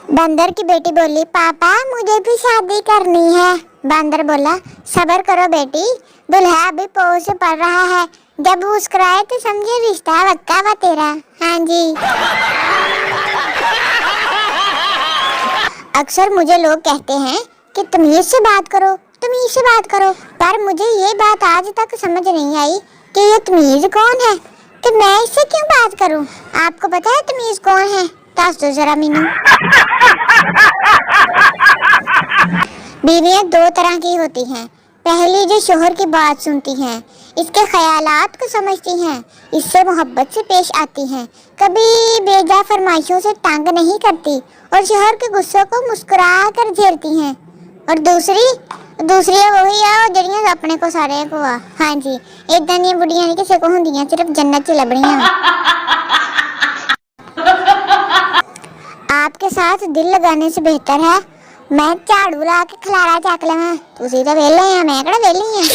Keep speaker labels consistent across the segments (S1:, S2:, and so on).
S1: बंदर की बेटी बोली, पापा मुझे भी शादी करनी है। बंदर बोला, सब्र करो बेटी, दुल्हा अभी पोर से पड़ रहा है, जब मुस्कुराए तो समझे रिश्ता पक्का हुआ तेरा। हाँ जी। अक्सर मुझे लोग कहते हैं कि तमीज से बात करो, तमीज से बात करो, पर मुझे ये बात आज तक समझ नहीं आई कि ये तमीज कौन है, कि मैं इससे क्यों बात करूं। आपको पता है तमीज कौन है? दस दो जरा मीनू। बीवियां दो तरह की होती हैं। पहली जो शोहर की बात सुनती हैं, इसके ख्यालात को समझती हैं, इससे मोहब्बत से पेश आती हैं, कभी बेजा फरमाइशों से तंग नहीं करती और शोहर के गुस्से को मुस्कुरा कर झेलती हैं। और दूसरी वही आ जड़ियां अपने को सारे को आ। हाँ जी, इदां दी बुढ़ियां नहीं किसी को होंदियां, सिर्फ जन्नत च लभणियां। आपके साथ दिल लगाने से बेहतर है मैं झाड़ू ला के खलारा चक लवां। तुसी तो वेले हैं, मैं किहड़ा वेली हां।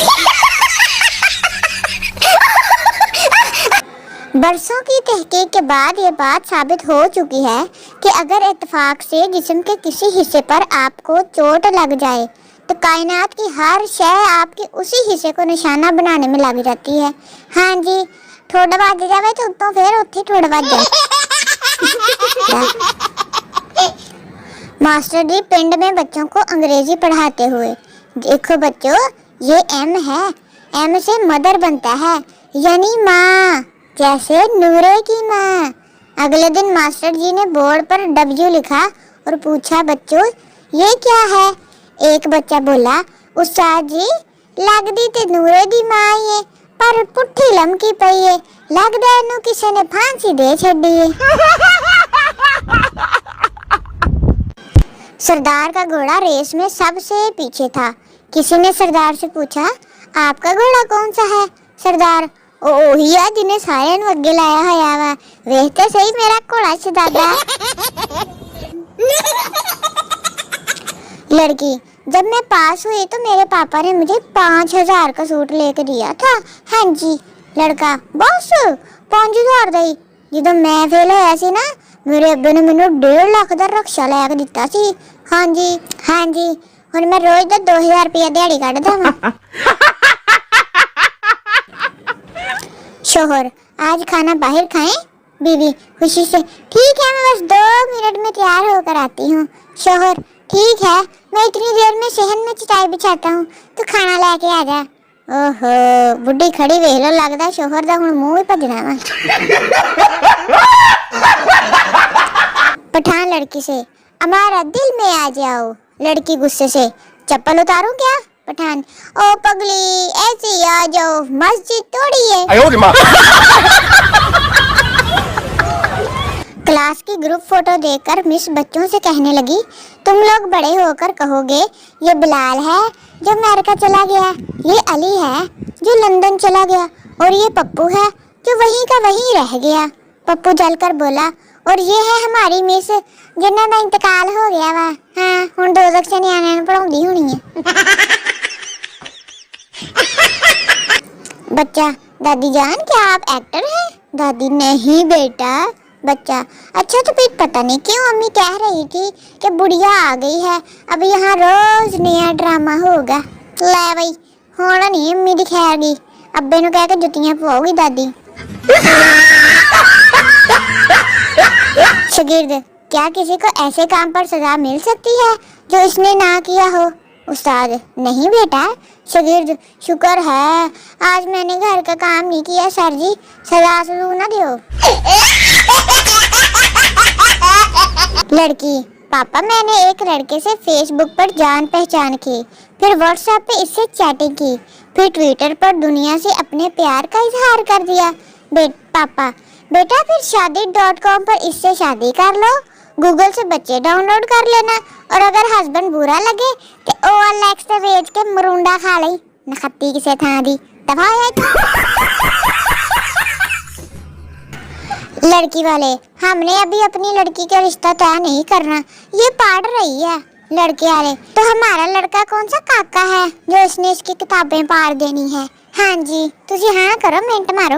S1: बरसों की तहकीक के बाद ये बात साबित हो चुकी है कि अगर इत्तेफाक से जिस्म के किसी हिस्से पर आपको चोट लग जाए तो कायनात की हर शय आपके उसी हिस्से को निशाना बनाने में लग जाती है। हाँ जी, ठोड वज जावे तो उत्तों फिर उत्थे ठोड वज जाए। मास्टर जी पिंड में बच्चों को अंग्रेजी पढ़ाते हुए, देखो बच्चों ये एम है, एम से मदर बनता है यानी माँ, जैसे नूरे की माँ। अगले दिन मास्टर जी ने बोर्ड पर डब्ल्यू लिखा और पूछा, बच्चों ये क्या है? एक बच्चा बोला, उस्ताद जी लगदी ते नूरे दी माँ है पर पुट्ठी लमकी पई है, लगदा इन्हू किसी ने फांसी दे छड्डी है। सरदार का घोड़ा रेस में सबसे पीछे था। किसी ने सरदार से पूछा, आपका घोड़ा कौन सा है? सरदार, ओही है जिन्हें सारे नू अगे लाया होया वा, वेख ते सही मेरा घोड़ा शहजादा। लड़की, जब मैं पास हुई तो मेरे पापा ने मुझे 5000 का सूट लेके दिया था। हाँ जी। लड़का, बस 5000 दा ही? ਜਦੋਂ मैं फेल होया सी ना मेरे अब्बे ने मैनू 1.5 लाख दा रक्षा लैके दिता सी। हाँ जी, हुण मैं रोज दा 2000 रुपया दिहाड़ी कढदा वां। शोहर, आज खाना बाहर खाएं? बीवी खुशी से, ठीक है मैं बस 2 मिनट में तैयार होकर आती हूँ। शोहर, ठीक है मैं इतनी देर में शहर में चटाई बिछाता हूँ, तो खाना लेके आ जा। ओहो बुढ़ी खड़ी वेख लो, लगदा शोहर दा हुण मुंह ही भजना वा। पठान लड़की से, हमारा दिल में आ जाओ। लड़की गुस्से से, चप्पल उतारूं क्या? पठान, ओ पगली ऐसे ही आ जाओ, मस्जिद थोड़ी है। क्लास की ग्रुप फोटो देखकर मिस बच्चों से कहने लगी, तुम लोग बड़े होकर कहोगे ये बिलाल है जो अमेरिका चला गया, ये अली है जो लंदन चला गया, और ये पप्पू है जो वहीं का वहीं रह गया। पप्पू जलकर बोला, और ये है हमारी मिस जिन्ना दा इंतकाल हो गया वा। हाँ हुण दोज़ख च न्याणियां नूं पढ़ाउंदी होनी है। बच्चा, दादी जान क्या आप एक्टर हैं? दादी, नहीं बेटा। बच्चा, अच्छा तो फिर पता नहीं क्यों अम्मी कह रही थी कि बुढ़िया आ गई है, अब यहाँ रोज नया ड्रामा होगा। ले भाई होना नहीं अम्मी दी खैर गई, अब्बे नूं कह के जुतियां पवाओगी दादी। शागिर्द, क्या किसी को ऐसे काम पर सजा मिल सकती है जो इसने ना किया हो? उस्ताद, नहीं बेटा। शागिर्द, शुक्र है आज मैंने घर का काम नहीं किया सर जी, सजा जरूर ना दियो। लड़की, पापा मैंने एक लड़के से फेसबुक पर जान पहचान की, फिर व्हाट्सएप पे इससे चैटिंग की, फिर ट्विटर पर दुनिया से अपने प्यार का इजहार कर दिया। पापा, बेटा फिर शादी.com पर इससे शादी कर लो, गूगल से बच्चे डाउनलोड कर लेना, और अगर हस्बैंड बुरा लगे तो OLX पे बेच के मरुंडा खा ली, नखत्ती किसे थां दी दफा है। लड़की वाले, हमने अभी अपनी लड़की का रिश्ता तय नहीं करना, ये पढ़ रही है। लड़के वाले, तो हमारा लड़का कौन सा काका है जो इसने इसकी किताबें पार देनी है? हाँ जी, तुझे हाँ करो मिनट मारो।